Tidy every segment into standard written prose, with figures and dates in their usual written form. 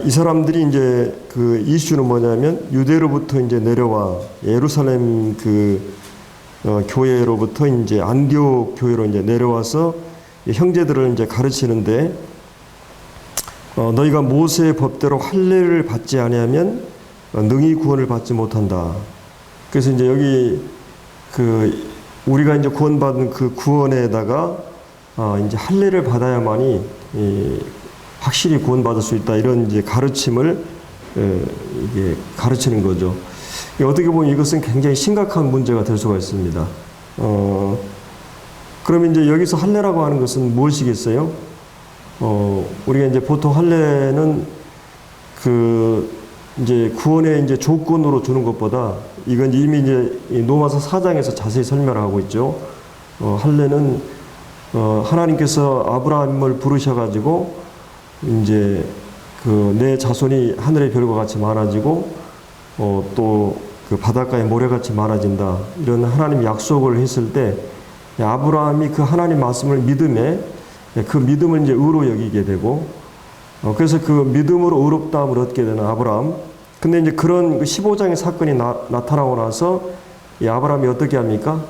이 사람들이 이제 그 이슈는 뭐냐면 유대로부터 이제 내려와 예루살렘 교회로부터 이제 안디옥 교회로 이제 내려와서 형제들을 이제 가르치는데 너희가 모세의 법대로 할례를 받지 아니하면 능히 구원을 받지 못한다. 그래서 이제 여기 우리가 이제 구원받은 그 구원에다가 이제 할례를 받아야만이 확실히 구원받을 수 있다. 이런 이제 가르침을 이게 가르치는 거죠. 어떻게 보면 이것은 굉장히 심각한 문제가 될 수가 있습니다. 그러면 이제 여기서 할례라고 하는 것은 무엇이겠어요? 우리가 이제 보통 할례는 이제 구원의 이제 조건으로 주는 것보다 이건 이미 이제 로마서 4장에서 자세히 설명하고 있죠. 할례는 하나님께서 아브라함을 부르셔가지고 이제 내 자손이 하늘의 별과 같이 많아지고 또 그 바닷가의 모래같이 많아진다. 이런 하나님 약속을 했을 때 아브라함이 그 하나님 말씀을 믿음에 그 믿음을 이제 의로 여기게 되고 그래서 그 믿음으로 의롭다함을 얻게 되는 아브라함. 근데 이제 그런 15장의 사건이 나타나고 나서 이 아브라함이 어떻게 합니까?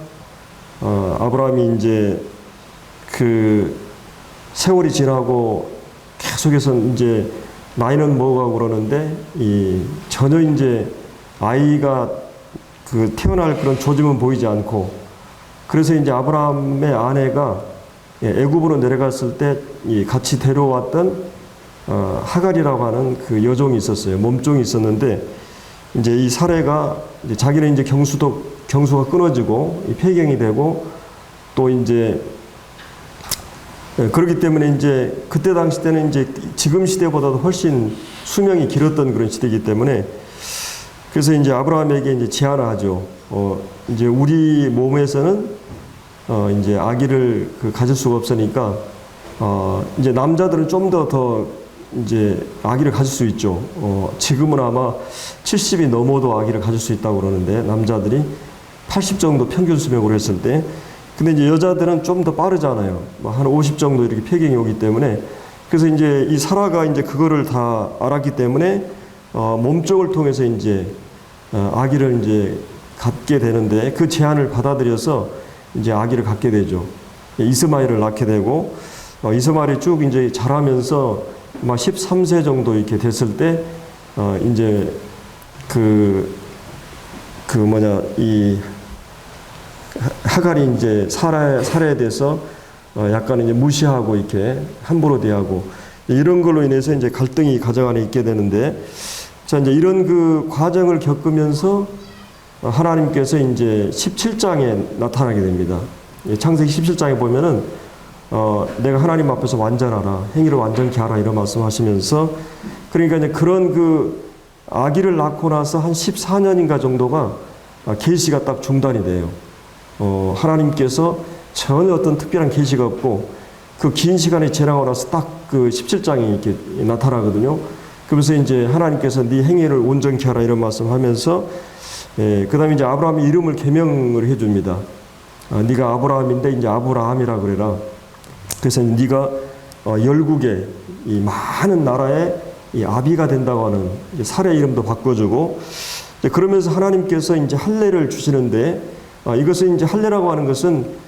아브라함이 이제 그 세월이 지나고 계속해서 이제 나이는 먹어가고 그러는데 전혀 이제 아이가 태어날 그런 조짐은 보이지 않고 그래서 이제 아브라함의 아내가 애굽으로 내려갔을 때 같이 데려왔던 하갈이라고 하는 그 여종이 있었어요. 몸종이 있었는데 이제 이 사례가 이제 자기는 이제 경수가 끊어지고 폐경이 되고 또 이제 그렇기 때문에 이제 그때 당시 때는 이제 지금 시대보다도 훨씬 수명이 길었던 그런 시대이기 때문에 그래서 이제 아브라함에게 이제 제안을 하죠. 이제 우리 몸에서는 이제 아기를 가질 수가 없으니까 이제 남자들은 좀 더 이제 아기를 가질 수 있죠. 지금은 아마 70이 넘어도 아기를 가질 수 있다고 그러는데 남자들이 80 정도 평균 수명으로 했을 때 근데 이제 여자들은 좀 더 빠르잖아요. 한 50 정도 이렇게 폐경이 오기 때문에 그래서 이제 이 사라가 이제 그거를 다 알았기 때문에 몸종을 통해서 이제 아기를 이제 갖게 되는데 그 제안을 받아들여서 이제 아기를 갖게 되죠. 이스마엘을 낳게 되고 이스마엘이 쭉 이제 자라면서 막 13세 정도 이렇게 됐을 때 이제 이 하갈이 이제 사라에 대해서 약간 이제 무시하고 이렇게 함부로 대하고 이런 걸로 인해서 이제 갈등이 가정 안에 있게 되는데 자 이제 이런 그 과정을 겪으면서 하나님께서 이제 17장에 나타나게 됩니다. 창세기 17장에 보면은 내가 하나님 앞에서 완전하라 행위를 완전케 하라 이런 말씀하시면서 그러니까 이제 그런 그 아기를 낳고 나서 한 14년인가 정도가 계시가 딱 중단이 돼요. 하나님께서 전혀 어떤 특별한 계시가 없고 그 긴 시간이 지나고 나서 딱 그 17장이 이렇게 나타나거든요. 그래서 이제 하나님께서 네 행위를 온전케 하라 이런 말씀하면서 그 다음에 이제 아브라함의 이름을 개명을 해줍니다. 네가 아브라함인데 이제 아브라함이라 그래라. 그래서 네가 열국의 이 많은 나라의 이 아비가 된다고 하는 사례 이름도 바꿔주고 그러면서 하나님께서 이제 할례를 주시는데 이것은 이제 할례라고 하는 것은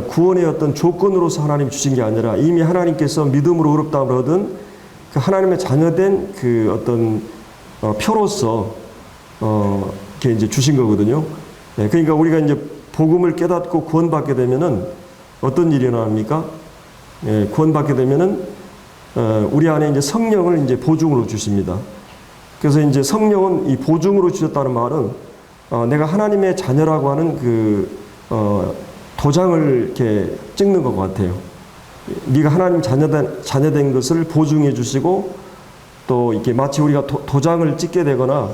구원의 어떤 조건으로서 하나님 주신 게 아니라 이미 하나님께서 믿음으로 의롭다함을 얻은 그 하나님의 자녀된 그 어떤 표로서 이렇게 이제 주신 거거든요. 그러니까 우리가 이제 복음을 깨닫고 구원받게 되면은 어떤 일이 일어납니까? 구원받게 되면은 우리 안에 이제 성령을 이제 보증으로 주십니다. 그래서 이제 성령은 이 보증으로 주셨다는 말은 내가 하나님의 자녀라고 하는 도장을 이렇게 찍는 것 같아요. 네가 하나님 자녀된 것을 보증해 주시고 또 이렇게 마치 우리가 도장을 찍게 되거나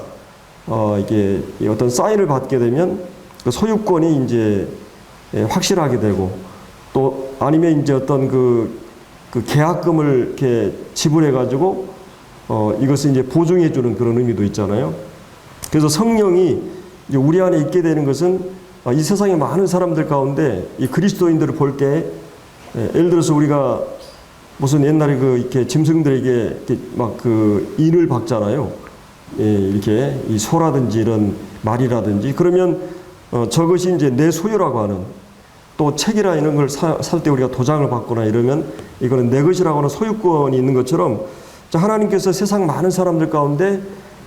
이게 어떤 사인을 받게 되면 그 소유권이 이제 확실하게 되고 또 아니면 이제 어떤 그 계약금을 이렇게 지불해 가지고 이것을 이제 보증해 주는 그런 의미도 있잖아요. 그래서 성령이 이제 우리 안에 있게 되는 것은 이 세상의 많은 사람들 가운데 이 그리스도인들을 볼 때 예를 들어서 우리가 무슨 옛날에 그 이렇게 짐승들에게 이렇게 막 그 인을 박잖아요. 예, 이렇게 이 소라든지 이런 말이라든지 그러면 저것이 이제 내 소유라고 하는, 또 책이나 이런 걸 살 때 우리가 도장을 받거나 이러면 이거는 내 것이라고 하는 소유권이 있는 것처럼 하나님께서 세상 많은 사람들 가운데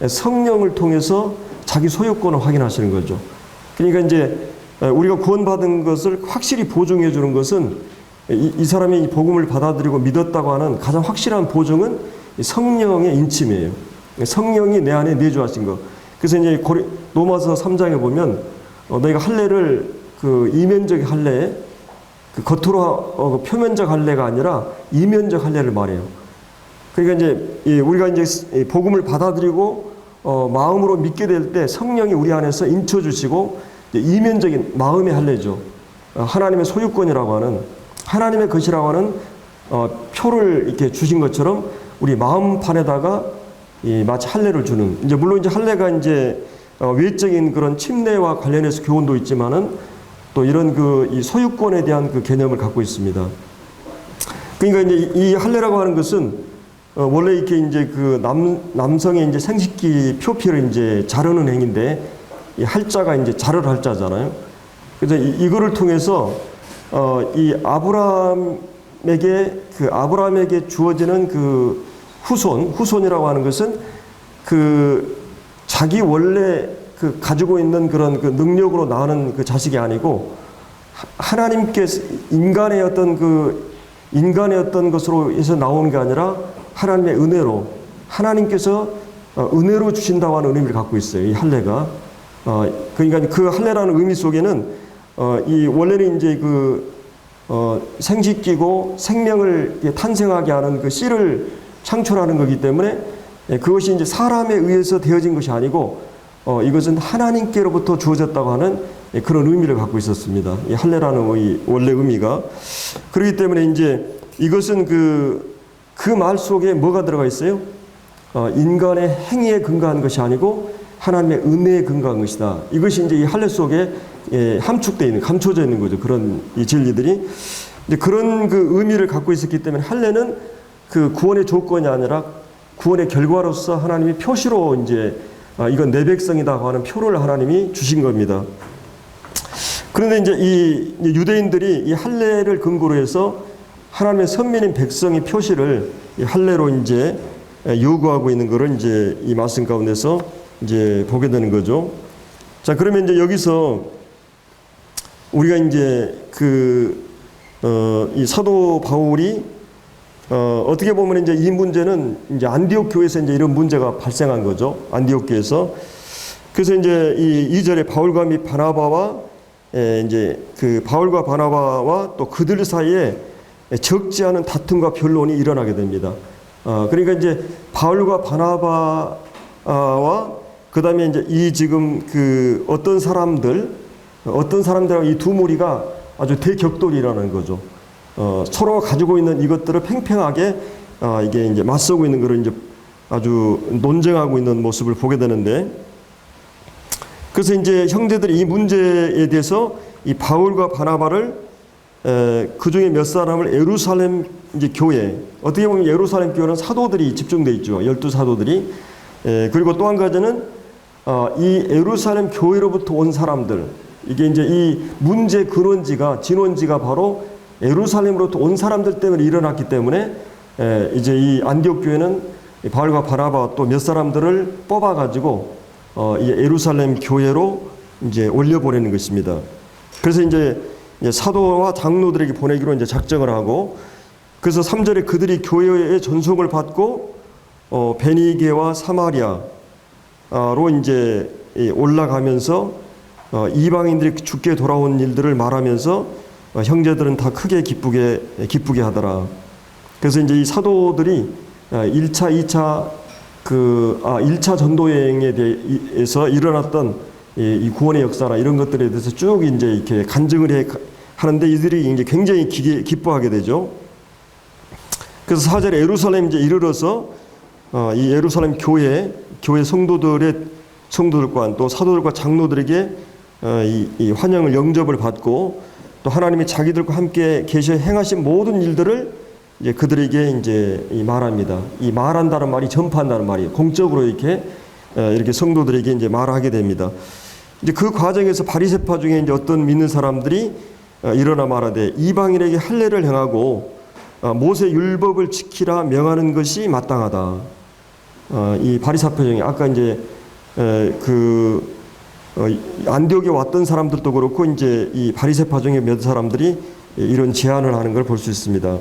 성령을 통해서 자기 소유권을 확인하시는 거죠. 그러니까 이제 우리가 구원받은 것을 확실히 보증해 주는 것은 이 사람이 이 복음을 받아들이고 믿었다고 하는 가장 확실한 보증은 성령의 인침이에요. 성령이 내 안에 내주하신 거. 그래서 이제 로마서 3장에 보면 너희가 할례를 그 이면적 할례, 그 겉으로 표면적 할례가 아니라 이면적 할례를 말해요. 그러니까 이제 우리가 이제 복음을 받아들이고 마음으로 믿게 될 때 성령이 우리 안에서 인쳐 주시고 이면적인 마음의 할례죠. 하나님의 소유권이라고 하는, 하나님의 것이라고 하는 표를 이렇게 주신 것처럼 우리 마음판에다가 마치 할례를 주는, 이제 물론 이제 할례가 이제 외적인 그런 침례와 관련해서 교훈도 있지만은 또 이런 이 소유권에 대한 그 개념을 갖고 있습니다. 그러니까 이제 이 할례라고 하는 것은 원래 이렇게 이제 그 남성의 이제 생식기 표피를 이제 자르는 행위인데, 이 할자가 이제 자를 할자잖아요. 그래서 이거를 통해서 이 아브라함에게 주어지는 그 후손이라고 하는 것은 그 자기 원래 그 가지고 있는 그런 그 능력으로 낳는 그 자식이 아니고 하나님께서 인간의 어떤 것으로 해서 나오는 게 아니라 하나님의 은혜로, 하나님께서 은혜로 주신다고 하는 의미를 갖고 있어요. 이 할례가. 그러니까 그 할례라는 의미 속에는 이 원래는 이제 생식기고 생명을 탄생하게 하는 그 씨를 창출하는 거기 때문에 그것이 이제 사람에 의해서 되어진 것이 아니고 이것은 하나님께로부터 주어졌다고 하는 그런 의미를 갖고 있었습니다. 이 할례라는 원래 의미가. 그렇기 때문에 이제 이것은 그 말 속에 뭐가 들어가 있어요? 인간의 행위에 근거한 것이 아니고 하나님의 은혜에 근거한 것이다. 이것이 이제 이 할례 속에 함축되어 있는, 감춰져 있는 거죠. 그런 이 진리들이. 이제 그런 그 의미를 갖고 있었기 때문에 할례는 그 구원의 조건이 아니라 구원의 결과로서 하나님이 표시로 이제 이건 내 백성이다 하는 표를 하나님이 주신 겁니다. 그런데 이제 이 유대인들이 이 할례를 근거로 해서 하나님의 선민인 백성의 표시를 이 할례로 이제 요구하고 있는 것을 이제 이 말씀 가운데서 이제 보게 되는 거죠. 자, 그러면 이제 여기서 우리가 이제 이 사도 바울이 어떻게 보면 이제 이 문제는 이제 안디옥 교회에서 이제 이런 문제가 발생한 거죠. 안디옥 교회에서. 그래서 이제 이 2절에 바울과 및 바나바와 이제 그 바울과 바나바와 또 그들 사이에 적지 않은 다툼과 변론이 일어나게 됩니다. 그러니까 이제 바울과 바나바와 그다음에 이제 이 지금 그 어떤 사람들하고 이 두 무리가 아주 대격돌이 일어나는 거죠. 서로가 가지고 있는 이것들을 팽팽하게 이게 이제 맞서고 있는 것을 이제 아주 논쟁하고 있는 모습을 보게 되는데, 그래서 이제 형제들이 이 문제에 대해서 이 바울과 바나바를 그 중에 몇 사람을 예루살렘 이제 교회, 어떻게 보면 예루살렘 교회는 사도들이 집중돼 있죠. 12사도들이. 그리고 또 한 가지는 이 예루살렘 교회로부터 온 사람들, 이게 이제 이 문제 진원지가 바로 예루살렘으로부터 온 사람들 때문에 일어났기 때문에 이제 이 안디옥 교회는 바울과 바나바 또 몇 사람들을 뽑아가지고 이 예루살렘 교회로 이제 올려보내는 것입니다. 그래서 이제 사도와 장로들에게 보내기로 이제 작정을 하고, 그래서 3절에 그들이 교회의 전송을 받고 베니게와 사마리아로 이제 올라가면서 이방인들이 죽게 돌아온 일들을 말하면서 형제들은 다 크게 기쁘게 하더라. 그래서 이제 이 사도들이 1차 전도 여행에 대해서 일어났던 이 구원의 역사나 이런 것들에 대해서 쭉 이제 이렇게 간증을 하는데 이들이 이제 굉장히 기뻐하게 되죠. 그래서 4절에 예루살렘 이제 이르러서 이 예루살렘 교회 성도들과 또 사도들과 장로들에게 이 환영을 영접을 받고 또 하나님이 자기들과 함께 계셔 행하신 모든 일들을 이제 그들에게 이제 말합니다. 이 말한다는 말이 전파한다는 말이에요. 공적으로 이렇게 성도들에게 이제 말하게 됩니다. 이제 그 과정에서 바리새파 중에 이제 어떤 믿는 사람들이 일어나 말하되 이방인에게 할례를 행하고 모세 율법을 지키라 명하는 것이 마땅하다. 이 바리새파 중에 아까 이제 안디옥에 왔던 사람들도 그렇고 이제 이 바리새파 중에 몇 사람들이 이런 제안을 하는 걸 볼 수 있습니다.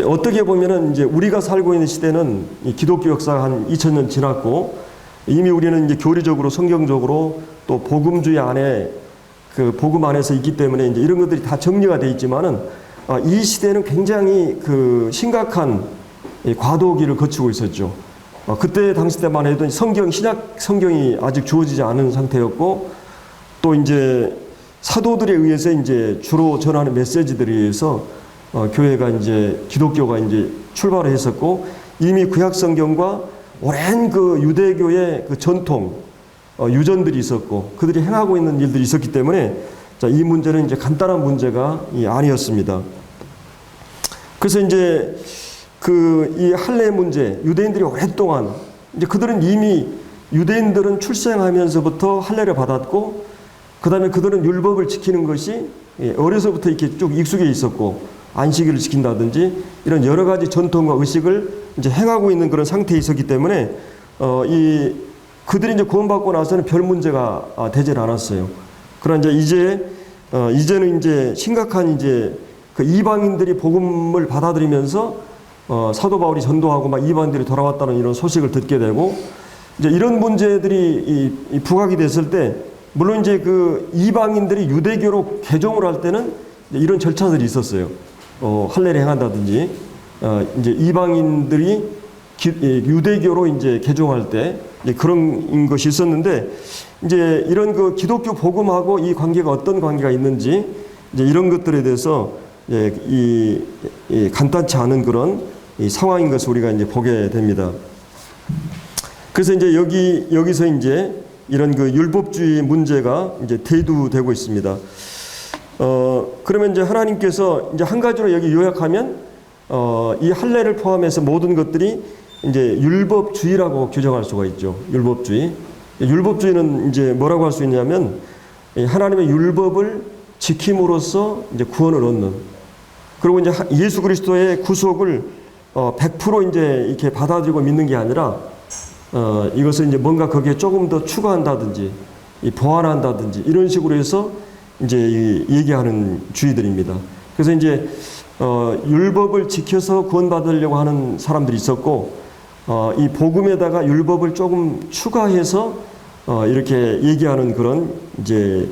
어떻게 보면은 이제 우리가 살고 있는 시대는 이 기독교 역사가 한 2000년 지났고 이미 우리는 이제 교리적으로 성경적으로 또 복음주의 안에 그 복음 안에서 있기 때문에 이제 이런 것들이 다 정리가 돼 있지만은 이 시대는 굉장히 그 심각한 과도기를 거치고 있었죠. 그때 당시 때만 해도 신약 성경이 아직 주어지지 않은 상태였고 또 이제 사도들에 의해서 이제 주로 전하는 메시지들에 의해서 교회가 이제 기독교가 이제 출발을 했었고 이미 구약 성경과 오랜 그 유대교의 그 전통 유전들이 있었고 그들이 행하고 있는 일들이 있었기 때문에 이 문제는 이제 간단한 문제가 아니었습니다. 그래서 이제 이 할례 문제 유대인들이 오랫동안 이제 그들은 이미 유대인들은 출생하면서부터 할례를 받았고 그다음에 그들은 율법을 지키는 것이 어려서부터 이렇게 쭉 익숙해 있었고 안식일을 지킨다든지 이런 여러 가지 전통과 의식을 이제 행하고 있는 그런 상태에 있었기 때문에 그들이 이제 구원받고 나서는 별 문제가 되질 않았어요. 그러나 이제는 이제 심각한 이제 그 이방인들이 복음을 받아들이면서 사도 바울이 전도하고 막 이방인들이 돌아왔다는 이런 소식을 듣게 되고 이제 이런 문제들이 부각이 됐을 때 물론 이제 그 이방인들이 유대교로 개종을 할 때는 이런 절차들이 있었어요. 할례를 행한다든지 이제 이방인들이 유대교로 이제 개종할 때 그런 것이 있었는데 이제 이런 그 기독교 복음하고 이 관계가 어떤 관계가 있는지 이제 이런 것들에 대해서 이 간단치 않은 그런 이 상황인 것을 우리가 이제 보게 됩니다. 그래서 이제 여기서 이제 이런 그 율법주의 문제가 이제 대두되고 있습니다. 그러면 이제 하나님께서 이제 한 가지로 여기 요약하면 이 할례를 포함해서 모든 것들이 이제 율법주의라고 규정할 수가 있죠. 율법주의. 율법주의는 이제 뭐라고 할 수 있냐면 하나님의 율법을 지킴으로써 이제 구원을 얻는. 그리고 이제 예수 그리스도의 구속을 100% 이제 이렇게 받아들이고 믿는 게 아니라 이것을 이제 뭔가 거기에 조금 더 추가한다든지 보완한다든지 이런 식으로 해서 이제 얘기하는 주의들입니다. 그래서 이제 율법을 지켜서 구원받으려고 하는 사람들이 있었고 이 복음에다가 율법을 조금 추가해서 이렇게 얘기하는 그런 이제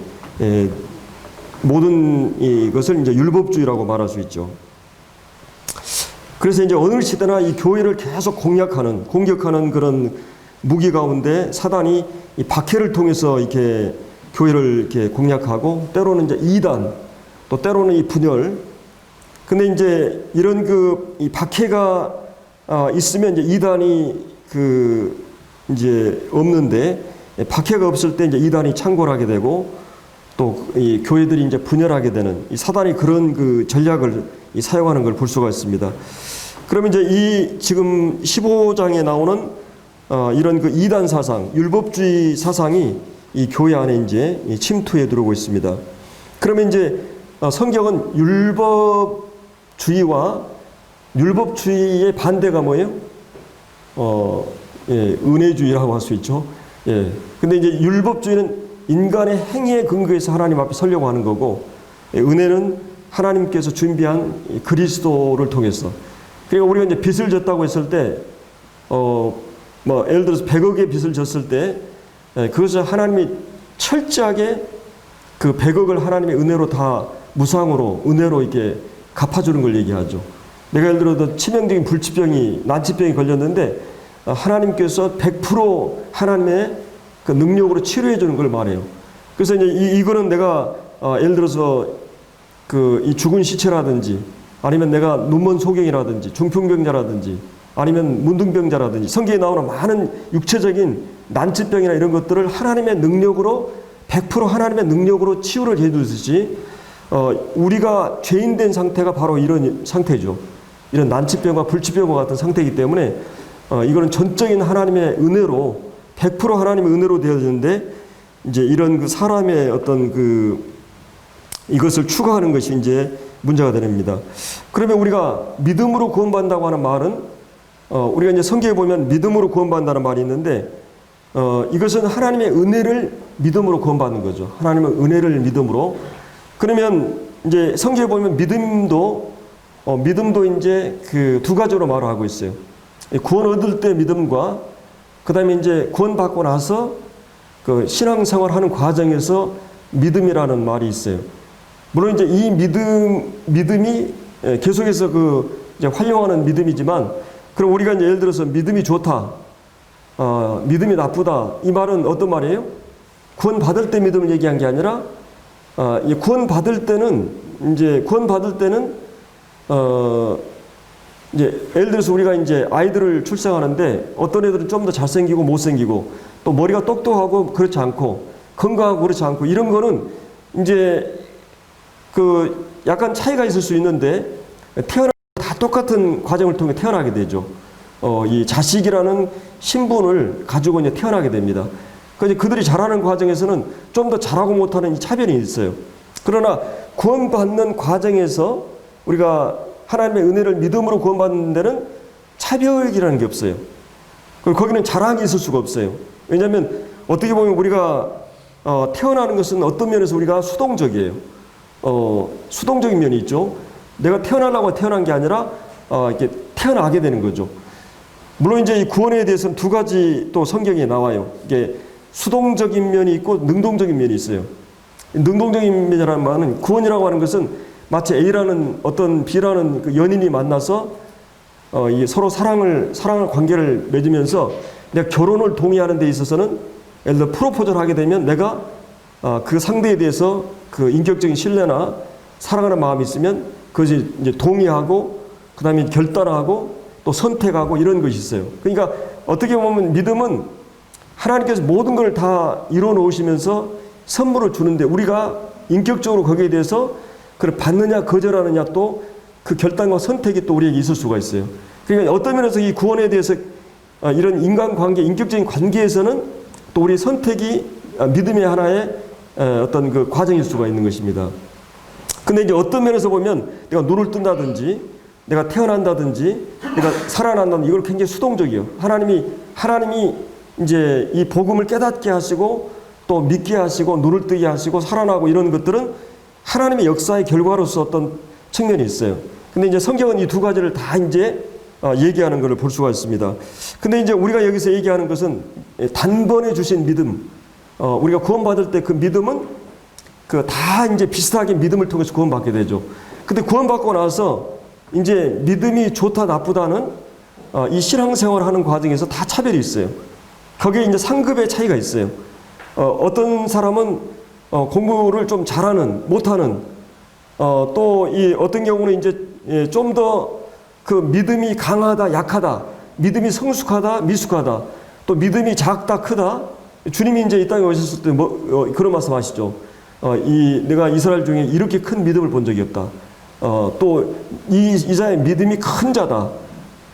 모든 이것을 이제 율법주의라고 말할 수 있죠. 그래서 이제 어느 시대나 이 교회를 계속 공격하는 그런 무기 가운데 사단이 이 박해를 통해서 이렇게 교회를 이렇게 공략하고 때로는 이제 이단 또 때로는 이 분열. 근데 이제 이런 이 박해가 있으면 이제 이단이 이제 없는데 박해가 없을 때 이제 이단이 창궐하게 되고 또 이 교회들이 이제 분열하게 되는 이 사단이 그런 그 전략을 사용하는 걸 볼 수가 있습니다. 그러면 이제 지금 15장에 나오는 이런 그 이단 사상, 율법주의 사상이 이 교회 안에 이제 침투해 들어오고 있습니다. 그러면 이제 성경은 율법주의와 율법주의의 반대가 뭐예요? 은혜주의라고 할 수 있죠. 근데 이제 율법주의는 인간의 행위에 근거해서 하나님 앞에 서려고 하는 거고, 은혜는 하나님께서 준비한 그리스도를 통해서. 그러니까 우리가 이제 빚을 졌다고 했을 때, 예를 들어서 100억의 빚을 졌을 때, 그것을 하나님이 철저하게 그 100억을 하나님의 은혜로 다 무상으로, 은혜로 이렇게 갚아주는 걸 얘기하죠. 내가 예를 들어서 치명적인 불치병이, 난치병이 걸렸는데, 하나님께서 100% 하나님의 그 능력으로 치료해 주는 걸 말해요. 그래서 이제 이거는 내가 예를 들어서 이 죽은 시체라든지 아니면 내가 눈먼 소경이라든지 중풍병자라든지 아니면 문둥병자라든지 성경에 나오는 많은 육체적인 난치병이나 이런 것들을 하나님의 능력으로 100% 하나님의 능력으로 치유를 해 주듯이 우리가 죄인된 상태가 바로 이런 상태죠. 이런 난치병과 불치병과 같은 상태이기 때문에 이거는 전적인 하나님의 은혜로 100% 하나님의 은혜로 되어지는데 이제 이런 그 사람의 어떤 이것을 추구하는 것이 이제 문제가 됩니다. 그러면 우리가 믿음으로 구원받는다고 하는 말은 우리가 이제 성경에 보면 믿음으로 구원받는다는 말이 있는데 이것은 하나님의 은혜를 믿음으로 구원받는 거죠. 하나님의 은혜를 믿음으로. 그러면 이제 성경에 보면 믿음도 이제 그 두 가지로 말하고 있어요. 구원 얻을 때 믿음과 그다음에 이제 구원받고 나서 그 신앙생활 하는 과정에서 믿음이라는 말이 있어요. 물론 이제 이 믿음이 계속해서 이제 활용하는 믿음이지만, 그럼 우리가 이제 예를 들어서 믿음이 좋다, 믿음이 나쁘다, 이 말은 어떤 말이에요? 구원받을 때 믿음을 얘기한 게 아니라, 구원받을 때는 이제 예를 들어서 우리가 이제 아이들을 출생하는데 어떤 애들은 좀 더 잘생기고 못생기고 또 머리가 똑똑하고 그렇지 않고 건강하고 그렇지 않고 이런 거는 이제 약간 차이가 있을 수 있는데 태어나 다 똑같은 과정을 통해 태어나게 되죠. 이 자식이라는 신분을 가지고 이제 태어나게 됩니다. 그들이 자라는 과정에서는 좀 더 잘하고 못하는 이 차별이 있어요. 그러나 구원받는 과정에서 우리가 하나님의 은혜를 믿음으로 구원받는 데는 차별이라는 게 없어요. 그리고 거기는 자랑이 있을 수가 없어요. 왜냐하면 어떻게 보면 우리가 태어나는 것은 어떤 면에서 우리가 수동적이에요. 수동적인 면이 있죠. 내가 태어나려고 태어난 게 아니라 이렇게 태어나게 되는 거죠. 물론 이제 이 구원에 대해서는 두 가지 또 성경에 나와요. 이게 수동적인 면이 있고 능동적인 면이 있어요. 능동적인 면이라는 말은, 구원이라고 하는 것은 마치 A라는 어떤 B라는 그 연인이 만나서 이게 서로 사랑을 관계를 맺으면서 내가 결혼을 동의하는 데 있어서는 예를 들어 프로포즈를 하게 되면 내가 그 상대에 대해서 그 인격적인 신뢰나 사랑하는 마음이 있으면 그것이 이제 동의하고 그다음에 결단하고 또 선택하고 이런 것이 있어요. 그러니까 어떻게 보면 믿음은 하나님께서 모든 걸 다 이루어 놓으시면서 선물을 주는데 우리가 인격적으로 거기에 대해서 그걸 받느냐 거절하느냐 또 그 결단과 선택이 또 우리에게 있을 수가 있어요. 그러니까 어떤 면에서 이 구원에 대해서 이런 인간관계, 인격적인 관계에서는 또 우리의 선택이 믿음의 하나의 어떤 그 과정일 수가 있는 것입니다. 근데 이제 어떤 면에서 보면 내가 눈을 뜬다든지 내가 태어난다든지 내가 살아난다든지 이걸 굉장히 수동적이에요. 하나님이 이제 이 복음을 깨닫게 하시고 또 믿게 하시고 눈을 뜨게 하시고 살아나고 이런 것들은 하나님의 역사의 결과로서 어떤 측면이 있어요. 근데 이제 성경은 이 두 가지를 다 이제 얘기하는 것을 볼 수가 있습니다. 근데 이제 우리가 여기서 얘기하는 것은 단번에 주신 믿음, 우리가 구원받을 때 그 믿음은 다 이제 비슷하게 믿음을 통해서 구원받게 되죠. 근데 구원받고 나서 이제 믿음이 좋다 나쁘다는 이 신앙생활 하는 과정에서 다 차별이 있어요. 거기에 이제 상급의 차이가 있어요. 어떤 사람은 공부를 좀 잘하는, 못하는, 또 이 어떤 경우는 이제 좀 더 그 믿음이 강하다, 약하다, 믿음이 성숙하다, 미숙하다, 또 믿음이 작다, 크다. 주님이 이제 이 땅에 오셨을 때 그런 말씀 하시죠. 내가 이스라엘 중에 이렇게 큰 믿음을 본 적이 없다. 또 이 자의 믿음이 큰 자다.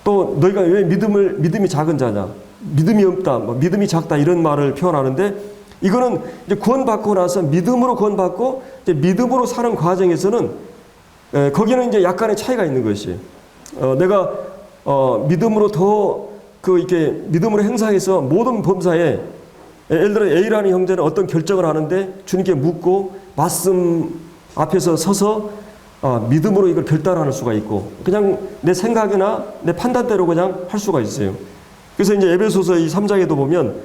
또 너희가 왜 믿음이 작은 자냐? 믿음이 없다, 믿음이 작다 이런 말을 표현하는데 이거는 이제 구원받고 나서 믿음으로 구원받고 이제 믿음으로 사는 과정에서는 거기는 이제 약간의 차이가 있는 것이에요. 내가 믿음으로 더 이렇게 믿음으로 행사해서 모든 범사에 예를 들어 A라는 형제는 어떤 결정을 하는데 주님께 묻고 말씀 앞에서 서서 믿음으로 이걸 결단할 수가 있고 그냥 내 생각이나 내 판단대로 그냥 할 수가 있어요. 그래서 이제 에베소서 이 3장에도 보면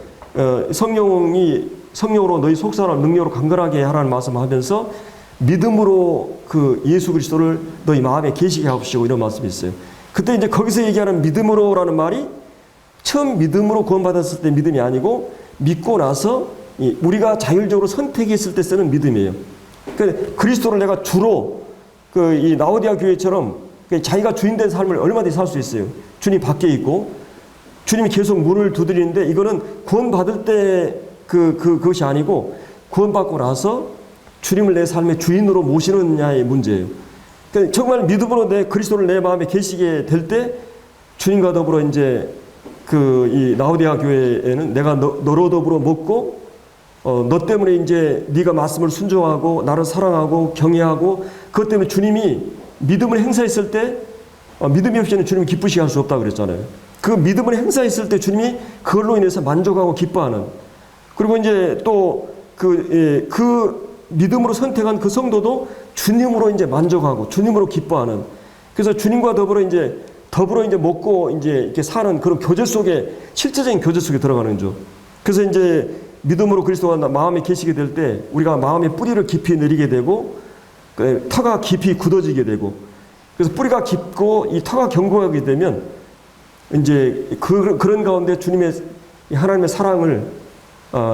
성령으로 너희 속사를 능력으로 강건하게 하라는 말씀하면서 믿음으로 그 예수 그리스도를 너희 마음에 계시게 하옵시고 이런 말씀이 있어요. 그때 이제 거기서 얘기하는 믿음으로라는 말이 처음 믿음으로 구원받았을 때 믿음이 아니고 믿고 나서 우리가 자율적으로 선택했을 때 쓰는 믿음이에요. 그러니까 그리스도를 내가 주로 이 라오디아 교회처럼 자기가 주인된 삶을 얼마든지 살 수 있어요. 주님 밖에 있고 주님이 계속 문을 두드리는데 이거는 구원받을 때 그것이 아니고 구원받고 나서 주님을 내 삶의 주인으로 모시느냐의 문제예요. 그러니까 정말 믿음으로 내 그리스도를 내 마음에 계시게 될 때 주님과 더불어 이제 이 라오디아 교회에는 내가 너로 더불어 먹고 너 때문에 이제 네가 말씀을 순종하고 나를 사랑하고 경외하고 그것 때문에 주님이 믿음을 행사했을 때 믿음이 없이는 주님이 기쁘시게 할 수 없다고 그랬잖아요. 그 믿음을 행사했을 때 주님이 그걸로 인해서 만족하고 기뻐하는, 그리고 이제 또 그 믿음으로 선택한 그 성도도 주님으로 이제 만족하고 주님으로 기뻐하는, 그래서 주님과 더불어 이제 먹고 이제 이렇게 사는 그런 교제 속에, 실제적인 교제 속에 들어가는 죠. 그래서 이제 믿음으로 그리스도가 마음에 계시게 될 때 우리가 마음의 뿌리를 깊이 내리게 되고 터가 깊이 굳어지게 되고, 그래서 뿌리가 깊고 이 터가 견고하게 되면 이제 그런 가운데 주님의 하나님의 사랑을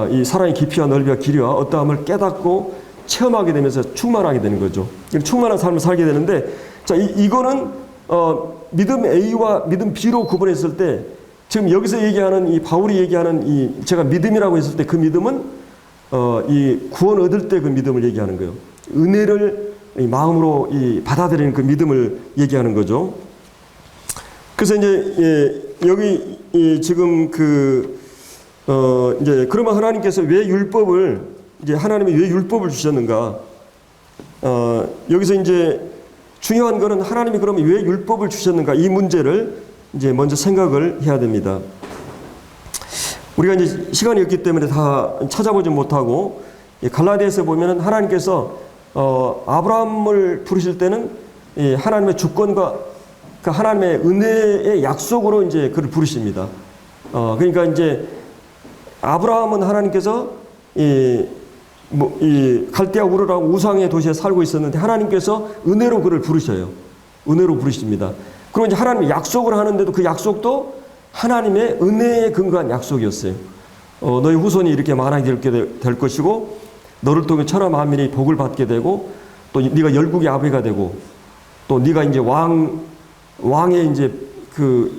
이 사랑의 깊이와 넓이와 길이와 어떠함을 깨닫고 체험하게 되면서 충만하게 되는 거죠. 충만한 삶을 살게 되는데, 자, 이거는 믿음 A와 믿음 B로 구분했을 때 지금 여기서 얘기하는 이 바울이 얘기하는 제가 믿음이라고 했을 때 그 믿음은 이 구원 얻을 때 그 믿음을 얘기하는 거예요. 은혜를 마음으로 받아들이는 그 믿음을 얘기하는 거죠. 그래서 이제 여기 지금 이제 그러면 하나님께서 왜 율법을 하나님이 왜 율법을 주셨는가? 여기서 이제 중요한 거는 하나님이 그러면 왜 율법을 주셨는가? 이 문제를 이제 먼저 생각을 해야 됩니다. 우리가 이제 시간이 없기 때문에 다 찾아보지 못하고, 갈라디아에서 보면은 하나님께서 아브라함을 부르실 때는 하나님의 주권과 그 하나님의 은혜의 약속으로 이제 그를 부르십니다. 그러니까 이제 아브라함은 하나님께서 이 갈대아 우르라고 우상의 도시에 살고 있었는데 하나님께서 은혜로 그를 부르셔요. 은혜로 부르십니다. 그리고 이제 하나님이 약속을 하는데도 그 약속도 하나님의 은혜에 근거한 약속이었어요. 너희 후손이 이렇게 많아지게 될 것이고 너를 통해 천하 만민이 복을 받게 되고 또 네가 열국의 아버지가 되고 또 네가 이제 왕의 이제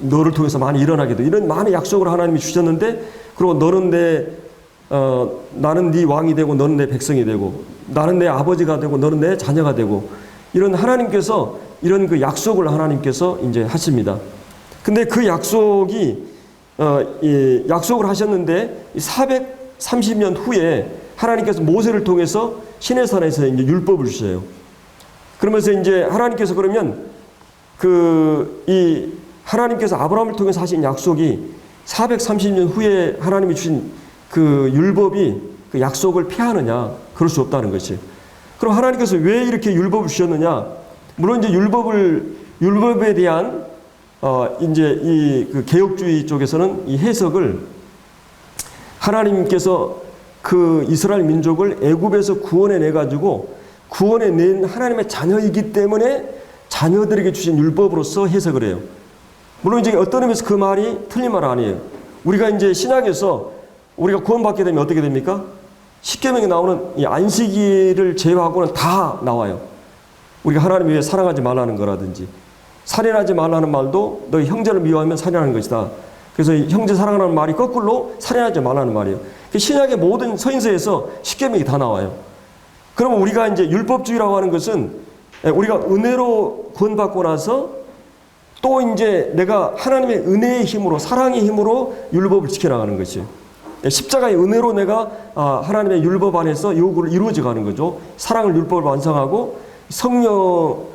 너를 통해서 많이 일어나게 돼. 이런 많은 약속을 하나님이 주셨는데, 그리고 나는 네 왕이 되고 너는 내 백성이 되고 나는 내 아버지가 되고 너는 내 자녀가 되고, 이런 하나님께서 이런 그 약속을 하나님께서 이제 하십니다. 근데 그 약속이 약속을 하셨는데 430년 후에 하나님께서 모세를 통해서 시내산에서 이제 율법을 주셔요. 그러면서 이제 하나님께서 그러면 하나님께서 아브라함을 통해서 하신 약속이 430년 후에 하나님이 주신 그 율법이 그 약속을 피하느냐? 그럴 수 없다는 것이. 그럼 하나님께서 왜 이렇게 율법을 주셨느냐? 물론 이제 율법에 대한 이제 그 개혁주의 쪽에서는 이 해석을 하나님께서 그 이스라엘 민족을 애굽에서 구원해 내 가지고 구원해 낸 하나님의 자녀이기 때문에 자녀들에게 주신 율법으로서 해석을 해요. 물론 이제 어떤 의미에서 그 말이 틀린 말 아니에요. 우리가 이제 신약에서 우리가 구원받게 되면 어떻게 됩니까? 십계명에 나오는 이 안식일을 제외하고는 다 나와요. 우리가 하나님 위해 사랑하지 말라는 거라든지, 살인하지 말라는 말도 너희 형제를 미워하면 살인하는 것이다. 그래서 형제 사랑하는 말이 거꾸로 살인하지 말라는 말이에요. 신약의 모든 서신서에서 십계명이 다 나와요. 그러면 우리가 이제 율법주의라고 하는 것은 우리가 은혜로 구원받고 나서 또 이제 내가 하나님의 은혜의 힘으로, 사랑의 힘으로 율법을 지켜나가는 것이에요. 십자가의 은혜로 내가 하나님의 율법 안에서 요구를 이루어져 가는 거죠. 사랑을 율법을 완성하고 성령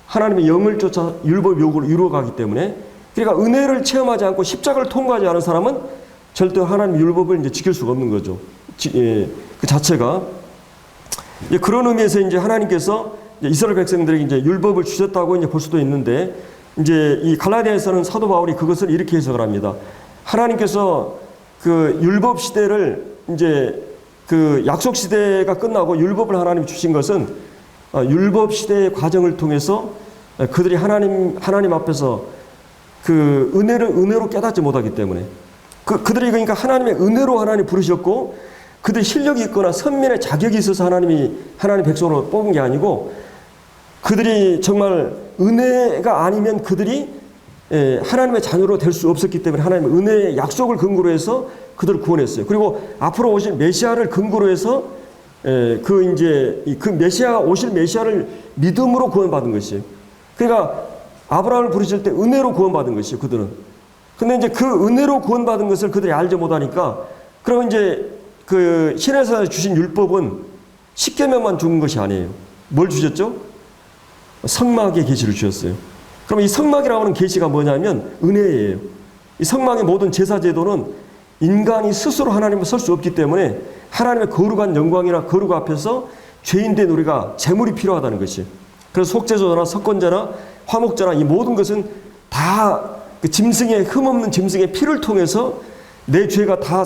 하나님의 영을 쫓아 율법 요구를 이루어가기 때문에, 그러니까 은혜를 체험하지 않고 십자가를 통과하지 않은 사람은 절대 하나님의 율법을 이제 지킬 수가 없는 거죠. 그 자체가. 그런 의미에서 이제 하나님께서 이스라엘 백성들에게 이제 율법을 주셨다고 이제 볼 수도 있는데, 이제 이 갈라디아에서는 사도 바울이 그것을 이렇게 해석을 합니다. 하나님께서 그 율법 시대를 이제 그 약속 시대가 끝나고 율법을 하나님 주신 것은 율법 시대의 과정을 통해서 그들이 하나님 앞에서 그 은혜로 깨닫지 못하기 때문에, 그들이 그러니까 하나님의 은혜로 하나님 부르셨고, 그들이 실력이 있거나 선민의 자격이 있어서 하나님 백성으로 뽑은 게 아니고, 그들이 정말 은혜가 아니면 그들이 하나님의 자녀로 될 수 없었기 때문에 하나님의 은혜의 약속을 근거로 해서 그들을 구원했어요. 그리고 앞으로 오실 메시아를 근거로 해서 그 이제 그 메시아가 오실 메시아를 믿음으로 구원받은 것이에요. 그러니까 아브라함을 부르실 때 은혜로 구원받은 것이에요, 그들은. 근데 이제 그 은혜로 구원받은 것을 그들이 알지 못하니까, 그러면 이제 그 신에서 주신 율법은 십계명만 준 것이 아니에요. 뭘 주셨죠? 성막의 계시를 주셨어요. 그럼 이 성막이라고 하는 계시가 뭐냐면 은혜예요. 이 성막의 모든 제사 제도는 인간이 스스로 하나님을 설 수 없기 때문에 하나님의 거룩한 영광이나 거룩 앞에서 죄인된 우리가 제물이 필요하다는 것이에요. 그래서 속죄제나 석권제나 화목제나 이 모든 것은 다 그 짐승의, 흠없는 짐승의 피를 통해서 내 죄가 다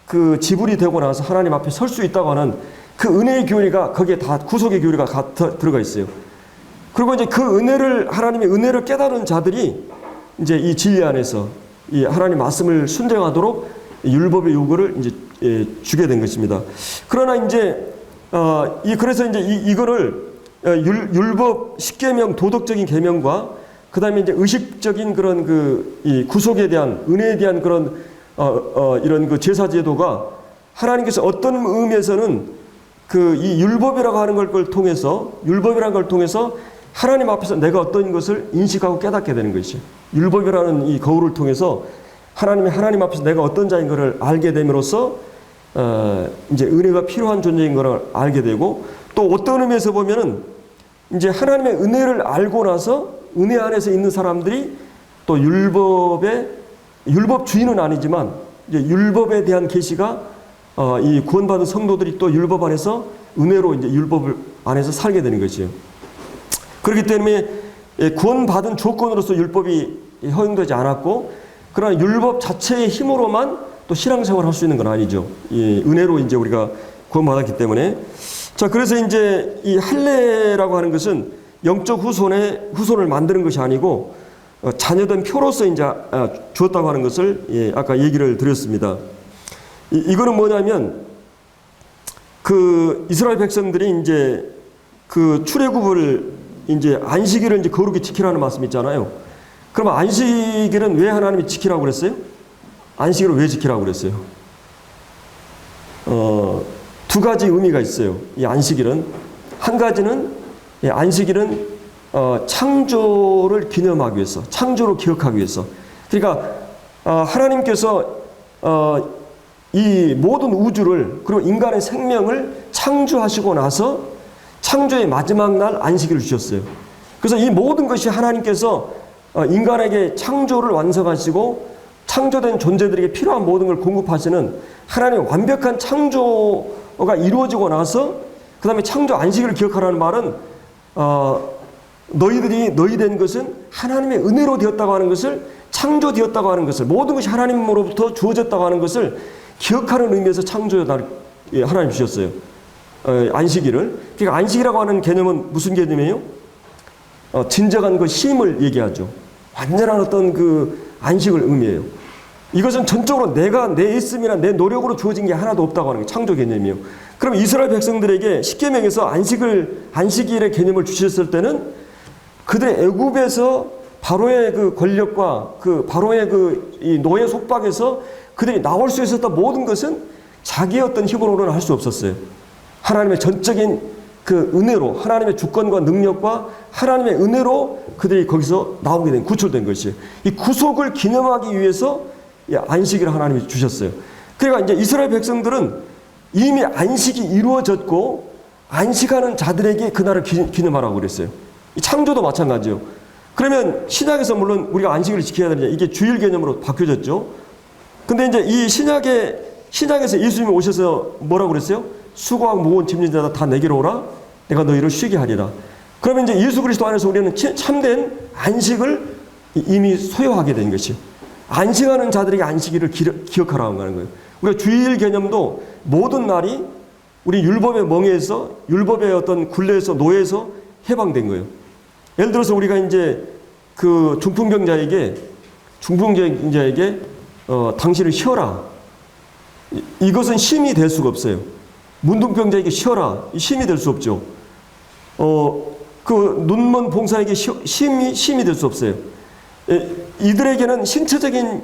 그 지불이 되고 나서 하나님 앞에 설 수 있다고 하는 그 은혜의 교리가 거기에 다 구속의 교리가 들어가 있어요. 그리고 이제 그 은혜를, 하나님의 은혜를 깨달은 자들이 이제 이 진리 안에서 이 하나님 말씀을 순종하도록 율법의 요구를 이제 주게 된 것입니다. 그러나 이제 그래서 이제 이거를 율법 십계명 도덕적인 계명과 그다음에 이제 의식적인 그런 이 구속에 대한 은혜에 대한 그런 이런 그 제사 제도가 하나님께서 어떤 의미에서는 이 율법이라고 하는 걸 통해서, 율법이라는 걸 통해서 하나님 앞에서 내가 어떤 것을 인식하고 깨닫게 되는 것이에요. 율법이라는 이 거울을 통해서 하나님 앞에서 내가 어떤 자인 것을 알게 됨으로써 이제 은혜가 필요한 존재인 것을 알게 되고, 또 어떤 의미에서 보면은 이제 하나님의 은혜를 알고 나서 은혜 안에서 있는 사람들이 또 율법 주인은 아니지만 이제 율법에 대한 계시가 이 구원받은 성도들이 또 율법 안에서 은혜로 이제 율법을 안에서 살게 되는 것이에요. 그렇기 때문에 구원받은 조건으로서 율법이 허용되지 않았고, 그러나 율법 자체의 힘으로만 또 신앙생활을 할 수 있는 건 아니죠. 이 은혜로 이제 우리가 구원받았기 때문에. 자, 그래서 이제 이 할례라고 하는 것은 영적 후손을 만드는 것이 아니고 자녀된 표로서 이제 주었다고 하는 것을 아까 얘기를 드렸습니다. 이거는 뭐냐면 그 이스라엘 백성들이 이제 그 출애굽을 이제 안식일을 이제 거룩히 지키라는 말씀 있잖아요. 그럼 안식일은 왜 하나님이 지키라고 그랬어요? 안식일을 왜 지키라고 그랬어요? 두 가지 의미가 있어요. 이 안식일은 한 가지는 안식일은 창조를 기념하기 위해서, 창조를 기억하기 위해서. 그러니까 하나님께서 이 모든 우주를 그리고 인간의 생명을 창조하시고 나서 창조의 마지막 날 안식일을 주셨어요. 그래서 이 모든 것이 하나님께서 인간에게 창조를 완성하시고 창조된 존재들에게 필요한 모든 걸 공급하시는 하나님의 완벽한 창조가 이루어지고 나서 그 다음에 창조 안식일을 기억하라는 말은 너희 된 것은 하나님의 은혜로 되었다고 하는 것을, 창조되었다고 하는 것을, 모든 것이 하나님으로부터 주어졌다고 하는 것을 기억하는 의미에서 창조의 날 하나님 주셨어요. 안식일을. 그러니까 안식이라고 하는 개념은 무슨 개념이에요? 진정한 그 쉼을 얘기하죠. 완전한 어떤 그 안식을 의미해요. 이것은 전적으로 내 있음이나 내 노력으로 주어진 게 하나도 없다고 하는 게 창조 개념이에요. 그럼 이스라엘 백성들에게 십계명에서 안식일의 개념을 주셨을 때는 그들의 애굽에서 바로의 그 권력과 그 바로의 이 노예 속박에서 그들이 나올 수 있었던 모든 것은 자기의 어떤 힘으로는 할 수 없었어요. 하나님의 전적인 그 은혜로, 하나님의 주권과 능력과 하나님의 은혜로 그들이 거기서 나오게 된, 구출된 것이에요. 이 구속을 기념하기 위해서 안식일을 하나님이 주셨어요. 그러니까 이제 이스라엘 백성들은 이미 안식이 이루어졌고 안식하는 자들에게 그날을 기념하라고 그랬어요. 이 창조도 마찬가지예요. 그러면 신약에서 물론 우리가 안식일을 지켜야 되느냐, 이게 주일 개념으로 바뀌어졌죠. 근데 이제 이 신약에서 예수님이 오셔서 뭐라고 그랬어요? 수고하고 무거운 짐진 자다 다 내게로 오라. 내가 너희를 쉬게 하리라. 그러면 이제 예수 그리스도 안에서 우리는 참된 안식을 이미 소유하게 된 것이에요. 안식하는 자들에게 안식일을 기억하라고 하는 거예요. 우리가 주일 개념도 모든 날이 우리 율법의 멍에서, 율법의 어떤 굴레에서, 노예에서 해방된 거예요. 예를 들어서 우리가 이제 그 중풍병자에게 당신을 쉬어라. 이것은 쉼이 될 수가 없어요. 문둥병자에게 쉬어라. 쉼이 될 수 없죠. 그 눈먼 봉사에게 쉼이 될 수 없어요. 이들에게는 신체적인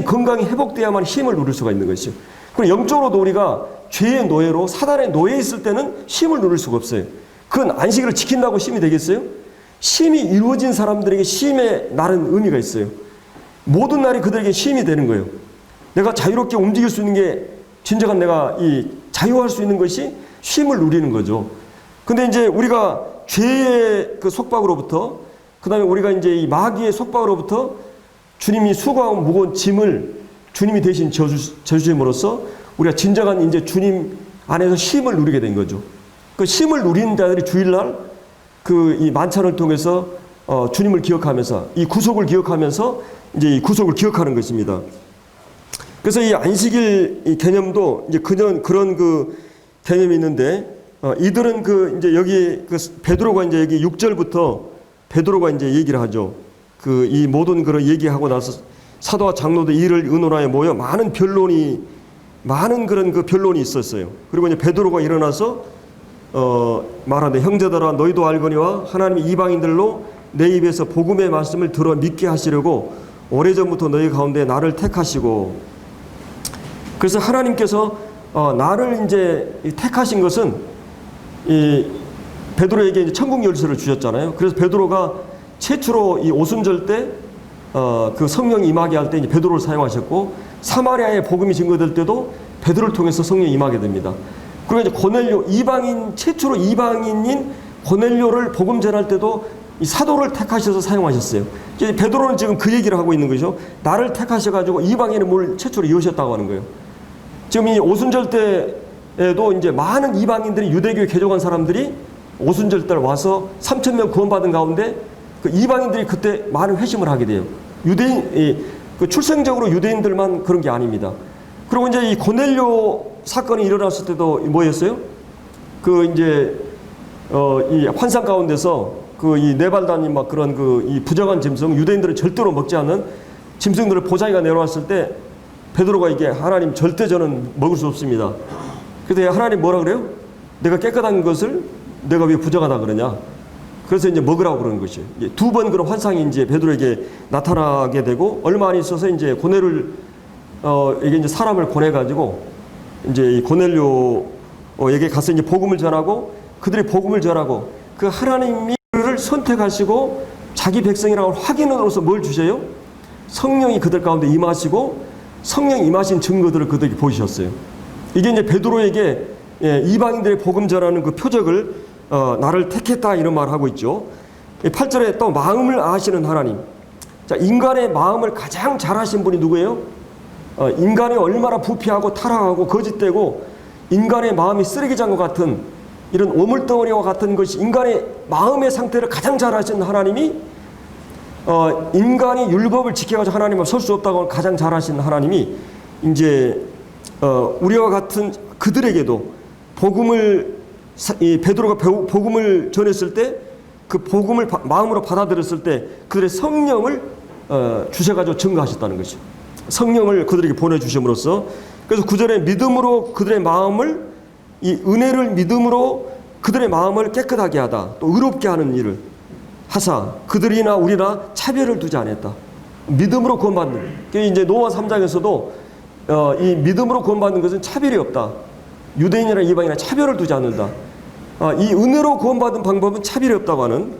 건강이 회복돼야만 힘을 누릴 수가 있는 것이죠. 그리고 영적으로도 우리가 죄의 노예로 사단의 노예에 있을 때는 쉼을 누릴 수가 없어요. 그건 안식일을 지킨다고 쉼이 되겠어요? 쉼이 이루어진 사람들에게 쉼의 날은 의미가 있어요. 모든 날이 그들에게 쉼이 되는 거예요. 내가 자유롭게 움직일 수 있는 게 진정한 내가 이 자유할 수 있는 것이 쉼을 누리는 거죠. 근데 이제 우리가 죄의 그 속박으로부터, 그 다음에 우리가 이제 이 마귀의 속박으로부터 주님이 수고하고 무거운 짐을 주님이 대신 져주심으로써 우리가 진정한 이제 주님 안에서 쉼을 누리게 된 거죠. 그 쉼을 누리는 자들이 주일날 그 이 만찬을 통해서 주님을 기억하면서 이 구속을 기억하면서 이제 이 구속을 기억하는 것입니다. 그래서 이 안식일 이 개념도 이제 그런 그 개념이 있는데, 이들은 그 이제 여기 그 베드로가 이제 여기 6절부터 베드로가 이제 얘기를 하죠. 그 이 모든 그런 얘기하고 나서 사도와 장로들 이를 의논하여 모여 많은 그런 그 변론이 있었어요. 그리고 이제 베드로가 일어나서 말하는데, 형제들아 너희도 알거니와 하나님이 이방인들로 내 입에서 복음의 말씀을 들어 믿게 하시려고 오래전부터 너희 가운데 나를 택하시고, 그래서 하나님께서 나를 이제 택하신 것은 이 베드로에게 이제 천국 열쇠를 주셨잖아요. 그래서 베드로가 최초로 이 오순절 때 그 성령이 임하게 할 때 이제 베드로를 사용하셨고, 사마리아의 복음이 증거될 때도 베드로를 통해서 성령이 임하게 됩니다. 그리고 이제 고넬료, 최초로 이방인인 고넬료를 복음 전할 때도 이 사도를 택하셔서 사용하셨어요. 이제 베드로는 지금 그 얘기를 하고 있는 거죠. 나를 택하셔가지고 이방인의 문을 최초로 여셨다고 하는 거예요. 지금 이 오순절 때에도 이제 많은 이방인들이 유대교에 개종한 사람들이 오순절 때 와서 3,000명 구원받은 가운데 그 이방인들이 그때 많은 회심을 하게 돼요. 그 출생적으로 유대인들만 그런 게 아닙니다. 그리고 이제 이 고넬료 사건이 일어났을 때도 뭐였어요? 그 이제 이 환상 가운데서 그 이 네발단이 막 그런 그 이 부정한 짐승, 유대인들은 절대로 먹지 않는 짐승들을 보자기가 내려왔을 때 베드로가 이게 하나님 절대 저는 먹을 수 없습니다. 그래서 하나님 뭐라 그래요? 내가 깨끗한 것을 내가 왜 부정하다 그러냐? 그래서 이제 먹으라고 그러는 것이에요. 두 번 그런 환상이 이제 베드로에게 나타나게 되고, 얼마 안 있어서 이제 이게 이제 사람을 보내가지고 이제 이 고넬료에게 가서 이제 복음을 전하고, 그들이 복음을 전하고 그 하나님이 그를 선택하시고 자기 백성이라고 확인으로서 뭘 주세요? 성령이 그들 가운데 임하시고 성령 임하신 증거들을 그들에게 보이셨어요. 이게 이제 베드로에게 이방인들의 복음 전하는 그 표적을 나를 택했다 이런 말을 하고 있죠. 8절에 또 마음을 아시는 하나님. 자, 인간의 마음을 가장 잘 아신 분이 누구예요? 인간이 얼마나 부패하고 타락하고 거짓되고 인간의 마음이 쓰레기장과 같은 이런 오물덩어리와 같은 것이 인간의 마음의 상태를 가장 잘 아시는 하나님이 인간이 율법을 지켜가지고 하나님 앞에 설 수 없다고 가장 잘 아시는 하나님이 이제 우리와 같은 그들에게도 베드로가 복음을 전했을 때 그 복음을 마음으로 받아들였을 때 그들의 성령을 주셔가지고 증거하셨다는 것이죠. 성령을 그들에게 보내주심으로써, 그래서 9절에 믿음으로 그들의 마음을, 이 은혜를 믿음으로 그들의 마음을 깨끗하게 하다, 또 의롭게 하는 일을 하사 그들이나 우리나 차별을 두지 않았다. 믿음으로 구원받는, 이제 노아 3장에서도 이 믿음으로 구원받는 것은 차별이 없다. 유대인이나 이방인이나 차별을 두지 않는다. 이 은혜로 구원받은 방법은 차별이 없다고 하는.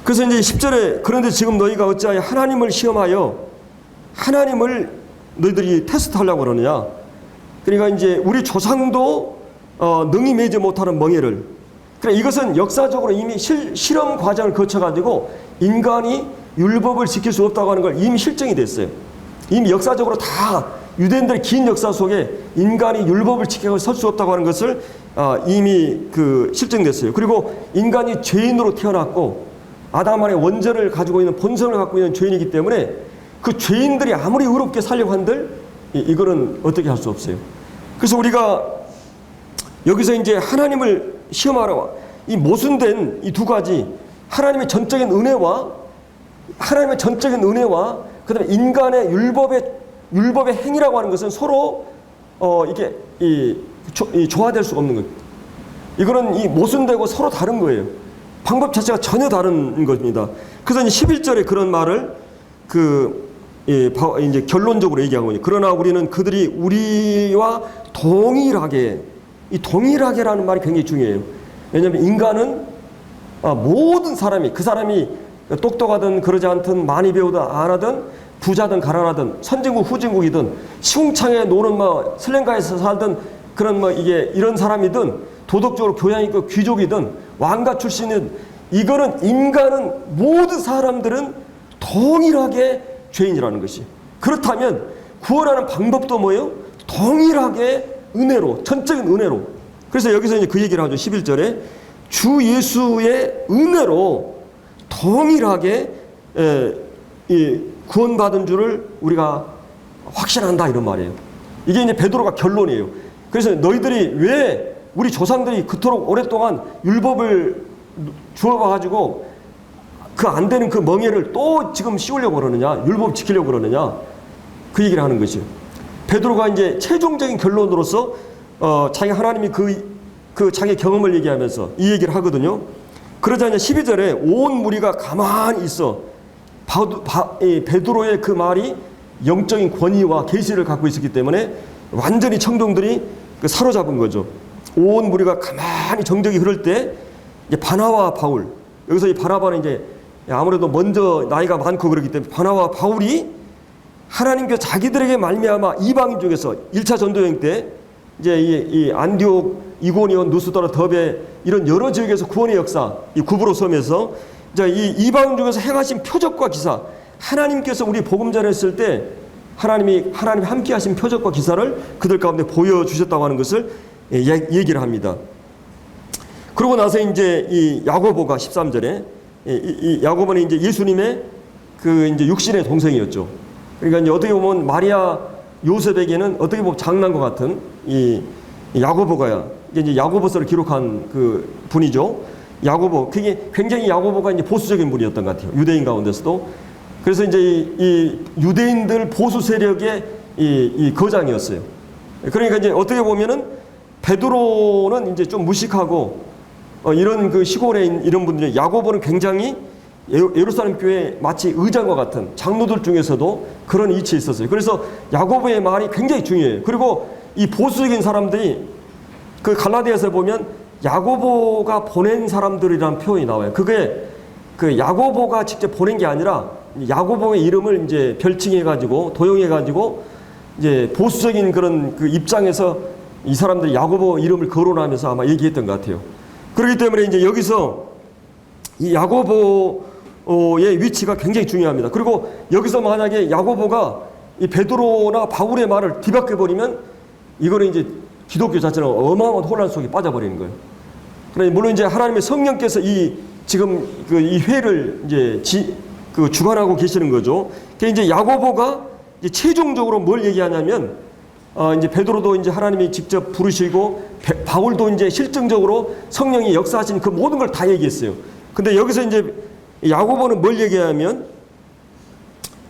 그래서 이제 10절에 그런데 지금 너희가 어찌하여 하나님을 시험하여 하나님을 너희들이 테스트하려고 그러느냐. 그러니까 이제 우리 조상도 능히 매지 못하는 멍에를, 그러니까 이것은 역사적으로 이미 실험 과정을 거쳐가지고 인간이 율법을 지킬 수 없다고 하는 걸 이미 실증이 됐어요. 이미 역사적으로 다 유대인들의 긴 역사 속에 인간이 율법을 지키고 설 수 없다고 하는 것을 이미 그 실증됐어요. 그리고 인간이 죄인으로 태어났고 아담만의 원죄를 가지고 있는 본성을 갖고 있는 죄인이기 때문에 그 죄인들이 아무리 의롭게 살려고 한들 이거는 어떻게 할 수 없어요. 그래서 우리가 여기서 이제 하나님을 시험하러 이 모순된 이 두 가지, 하나님의 전적인 은혜와 그다음에 인간의 율법의 행위라고 하는 것은 서로 이게 조화될 수가 없는 거예요. 이거는 이 모순되고 서로 다른 거예요. 방법 자체가 전혀 다른 겁니다. 그래서 이제 11절에 그런 말을 이제 결론적으로 얘기하고 있는. 그러나 우리는 그들이 우리와 동일하게, 이 동일하게라는 말이 굉장히 중요해요. 왜냐하면 인간은 모든 사람이, 그 사람이 똑똑하든 그러지 않든 많이 배우든 안 하든 부자든 가난하든 선진국 후진국이든 시궁창에 노는 슬랭가에서 살든 그런 이게 이런 사람이든 도덕적으로 교양 있고 귀족이든 왕가 출신이든 이거는 인간은 모든 사람들은 동일하게 죄인이라는 것이. 그렇다면 구원하는 방법도 뭐예요? 동일하게 은혜로, 전적인 은혜로. 그래서 여기서 이제 그 얘기를 하죠. 11절에 주 예수의 은혜로 동일하게 구원받은 줄을 우리가 확신한다, 이런 말이에요. 이게 이제 베드로가 결론이에요. 그래서 너희들이 왜 우리 조상들이 그토록 오랫동안 율법을 주어봐가지고 그 안 되는 그 멍에를 또 지금 씌우려고 그러느냐, 율법 지키려고 그러느냐, 그 얘기를 하는 거죠. 베드로가 이제 최종적인 결론으로서 자기 하나님이 그 자기 경험을 얘기하면서 이 얘기를 하거든요. 그러자 이제 12절에 온 무리가 가만히 있어. 베드로의 그 말이 영적인 권위와 계시를 갖고 있었기 때문에 완전히 청중들이 사로잡은 거죠. 온 무리가 가만히 정적이 흐를 때 이제 바나와 바울, 여기서 이 바나바는 이제 아무래도 먼저 나이가 많고 그렇기 때문에 바나와 바울이 하나님께서 자기들에게 말미암아 이방인 중에서 1차 전도여행 때 이제 이 안디옥, 이고니온, 누스더라, 더베 이런 여러 지역에서 구원의 역사, 이 구브로 섬에서 이제 이 이방인 중에서 행하신 표적과 기사, 하나님께서 우리 복음 전했을 때 하나님이 함께 하신 표적과 기사를 그들 가운데 보여주셨다고 하는 것을 얘기를 합니다. 그러고 나서 이제 이 야고보가 13절에 이 야고보는 이제 예수님의 그 이제 육신의 동생이었죠. 그러니까 이제 어떻게 보면 마리아 요셉에게는 어떻게 보면 장난과 같은 이 야고보가야 이제 야고보서를 기록한 그 분이죠. 야고보, 그게 굉장히 야고보가 이제 보수적인 분이었던 것 같아요. 유대인 가운데서도. 그래서 이제 이 유대인들 보수 세력의 이 거장이었어요. 그러니까 이제 어떻게 보면은 베드로는 이제 좀 무식하고 이런 그 시골에 이런 분들이, 야고보는 굉장히 예루살렘 교회 마치 의장과 같은 장로들 중에서도 그런 위치에 있었어요. 그래서 야고보의 말이 굉장히 중요해요. 그리고 이 보수적인 사람들이 그 갈라디아서 보면 야고보가 보낸 사람들이라는 표현이 나와요. 그게 그 야고보가 직접 보낸 게 아니라 야고보의 이름을 이제 별칭해가지고 도용해가지고 이제 보수적인 그런 그 입장에서 이 사람들이 야고보 이름을 거론하면서 아마 얘기했던 것 같아요. 그렇기 때문에 이제 여기서 이 야고보의 위치가 굉장히 중요합니다. 그리고 여기서 만약에 야고보가 이 베드로나 바울의 말을 뒤바꿔버리면 이거는 이제 기독교 자체는 어마어마한 혼란 속에 빠져버리는 거예요. 그러니 물론 이제 하나님의 성령께서 지금 이 회를 이제 주관하고 계시는 거죠. 그러니까 이제 야고보가 이제 최종적으로 뭘 얘기하냐면 이제 베드로도 이제 하나님이 직접 부르시고 바울도 이제 실증적으로 성령이 역사하신 그 모든 걸 다 얘기했어요. 근데 여기서 이제 야고보는 뭘 얘기하면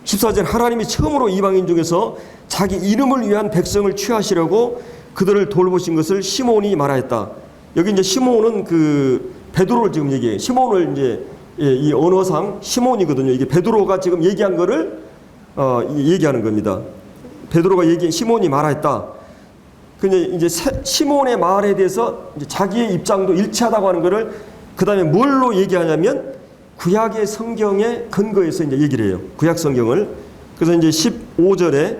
14절 하나님이 처음으로 이방인 중에서 자기 이름을 위한 백성을 취하시려고 그들을 돌보신 것을 시몬이 말하였다. 여기 이제 시몬은 그 베드로를 지금 얘기해요. 시몬을 이제 이 언어상 시몬이거든요. 이게 베드로가 지금 얘기한 거를 얘기하는 겁니다. 베드로가 시몬이 말했다. 근데 이제 시몬의 말에 대해서 이제 자기의 입장도 일치하다고 하는 거를 그 다음에 뭘로 얘기하냐면 구약의 성경에 근거해서 이제 얘기를 해요. 구약 성경을. 그래서 이제 15절에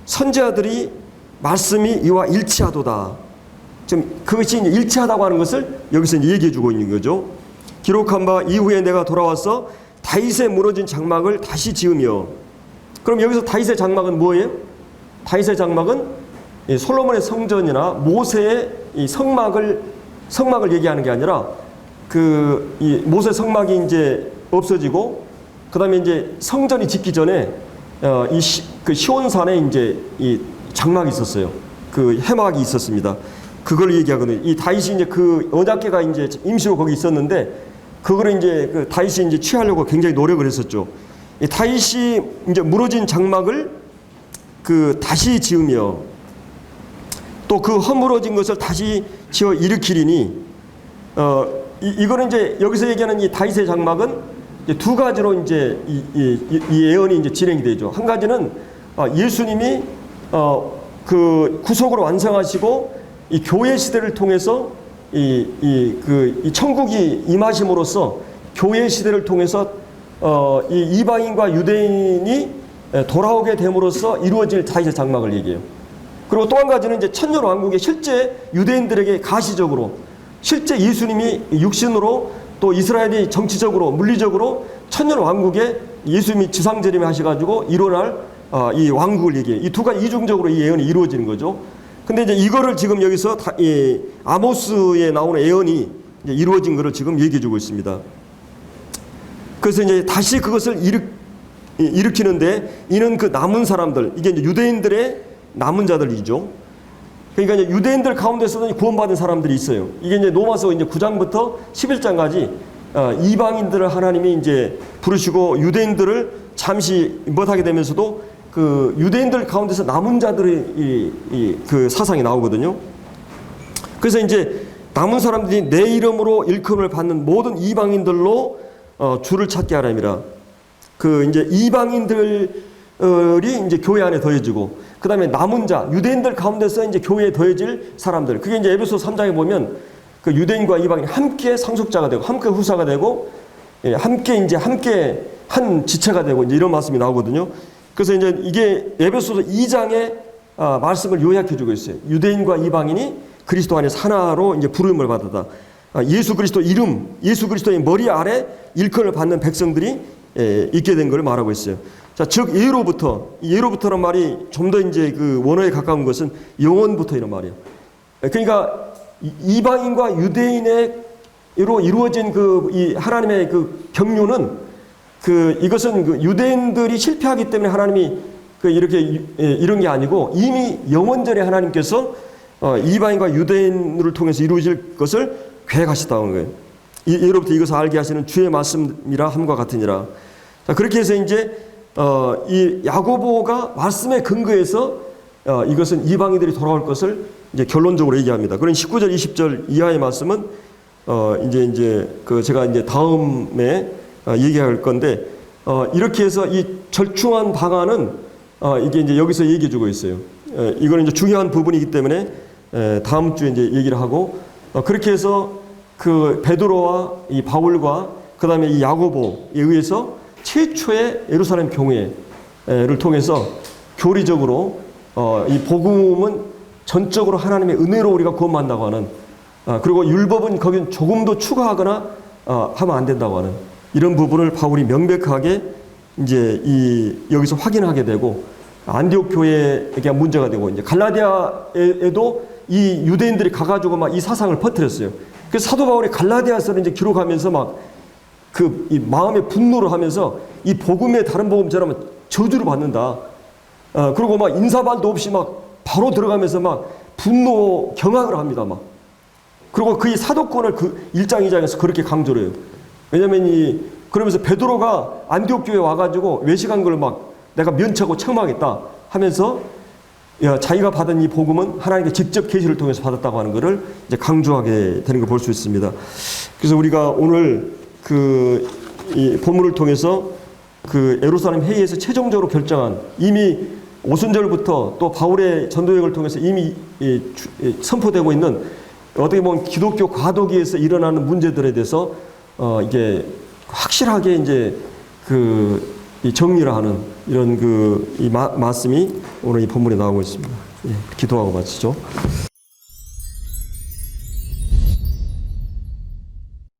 선지자들이 말씀이 이와 일치하도다. 좀 그것이 이제 일치하다고 하는 것을 여기서 이제 얘기해 주고 있는 거죠. 기록한 바 이후에 내가 돌아와서 다윗의 무너진 장막을 다시 지으며. 그럼 여기서 다윗의 장막은 뭐예요? 다윗의 장막은 솔로몬의 성전이나 모세의 이 성막을 얘기하는 게 아니라 이 모세 성막이 이제 없어지고 그다음에 이제 성전이 짓기 전에 그 시온산에 이제 이 장막이 있었어요. 그 해막이 있었습니다. 그걸 얘기하거든요. 이 다윗이 이제 그 언약궤가 이제 임시로 거기 있었는데 그거를 이제 그 다윗이 이제 취하려고 굉장히 노력을 했었죠. 이 다윗이 이제 무너진 장막을 다시 지으며 또 그 허물어진 것을 다시 지어 일으키리니 이거는 이제 여기서 얘기하는 이 다윗의 장막은 이제 두 가지로 이제 이 예언이 이제 진행이 되죠. 한 가지는 예수님이 그 구속으로 완성하시고 이 교회 시대를 통해서 이 천국이 임하심으로써 교회 시대를 통해서 이 이방인과 유대인이 돌아오게 됨으로써 이루어질 다윗의 장막을 얘기해요. 그리고 또 한 가지는 이제 천년 왕국의 실제 유대인들에게 가시적으로 실제 예수님이 육신으로 또 이스라엘이 정치적으로 물리적으로 천년 왕국에 예수님이 지상재림을 하셔가지고 일어날 이 왕국을 얘기해요. 이 두 가지 이중적으로 이 예언이 이루어지는 거죠. 근데 이제 이거를 지금 여기서 아모스에 나오는 예언이 이제 이루어진 것을 지금 얘기해주고 있습니다. 그래서 이제 다시 그것을 일으키는데 이는 그 남은 사람들, 이게 이제 유대인들의 남은 자들이죠. 그러니까 이제 유대인들 가운데서는 구원받은 사람들이 있어요. 이게 이제 로마서 이제 9장부터 11장까지 이방인들을 하나님이 이제 부르시고 유대인들을 잠시 못하게 되면서도 그 유대인들 가운데서 남은 자들의 그 사상이 나오거든요. 그래서 이제 남은 사람들이 내 이름으로 일컬음을 받는 모든 이방인들로 주를 찾게 하람이라. 그 이제 이방인들이 이제 교회 안에 더해지고, 그 다음에 남은 자, 유대인들 가운데서 이제 교회에 더해질 사람들. 그게 이제 에베소 3장에 보면 그 유대인과 이방인이 함께 상속자가 되고, 함께 후사가 되고, 함께 한 지체가 되고, 이제 이런 말씀이 나오거든요. 그래서 이제 이게 에베소서 2장의 말씀을 요약해 주고 있어요. 유대인과 이방인이 그리스도 안에서 하나로 이제 부름을 받았다. 예수 그리스도 이름, 예수 그리스도의 머리 아래 일컬을 받는 백성들이 있게 된 걸 말하고 있어요. 자, 즉 예로부터란 말이 좀 더 이제 그 원어에 가까운 것은 영원부터 이런 말이에요. 그러니까 이방인과 유대인으로 이루어진 그 이 하나님의 그 경륜은 이것은 그 유대인들이 실패하기 때문에 하나님이 이렇게 이런 게 아니고 이미 영원전에 하나님께서 이방인과 유대인을 통해서 이루어질 것을 계획하셨다는 거예요. 예로부터 이것을 알게 하시는 주의 말씀이라 함과 같으니라. 자, 그렇게 해서 이제 이 야고보가 말씀에 근거해서 이것은 이방인들이 돌아올 것을 이제 결론적으로 얘기합니다. 그런 19절, 20절 이하의 말씀은 이제 그 제가 이제 다음에 얘기할 건데, 이렇게 해서 이 절충한 방안은 이게 이제 여기서 얘기해 주고 있어요. 이거는 이제 중요한 부분이기 때문에 다음 주에 이제 얘기를 하고, 그렇게 해서 그 베드로와 이 바울과 그 다음에 이 야고보에 의해서 최초의 예루살렘 교회를 통해서 교리적으로 이 복음은 전적으로 하나님의 은혜로 우리가 구원받는다고 하는, 그리고 율법은 거긴 조금도 추가하거나 하면 안 된다고 하는 이런 부분을 바울이 명백하게 이제 여기서 확인하게 되고, 안디옥 교회에게 문제가 되고, 이제 갈라디아에도 이 유대인들이 가가지고 막 이 사상을 퍼뜨렸어요. 그래서 사도 바울이 갈라디아서를 이제 기록하면서 막 이 마음의 분노를 하면서 이 복음의 다른 복음처럼 저주를 받는다. 그리고 막 인사말도 없이 막 바로 들어가면서 막 분노 경악을 합니다. 막. 그리고 그의 사도권을 그 1장 2장에서 그렇게 강조를 해요. 왜냐면 그러면서 베드로가 안디옥 교회에 와가지고 외식한 걸 막 내가 면차고 책망했다 하면서 자기가 받은 이 복음은 하나님께 직접 계시를 통해서 받았다고 하는 것을 이제 강조하게 되는 걸 볼 수 있습니다. 그래서 우리가 오늘 이 본문을 통해서 그 예루살렘 회의에서 최종적으로 결정한, 이미 오순절부터 또 바울의 전도여행을 통해서 이미 선포되고 있는, 어떻게 보면 기독교 과도기에서 일어나는 문제들에 대해서 이게 확실하게 이제 이 정리를 하는 이런 이 말씀이 오늘 이 본문에 나오고 있습니다. 예, 기도하고 마치죠.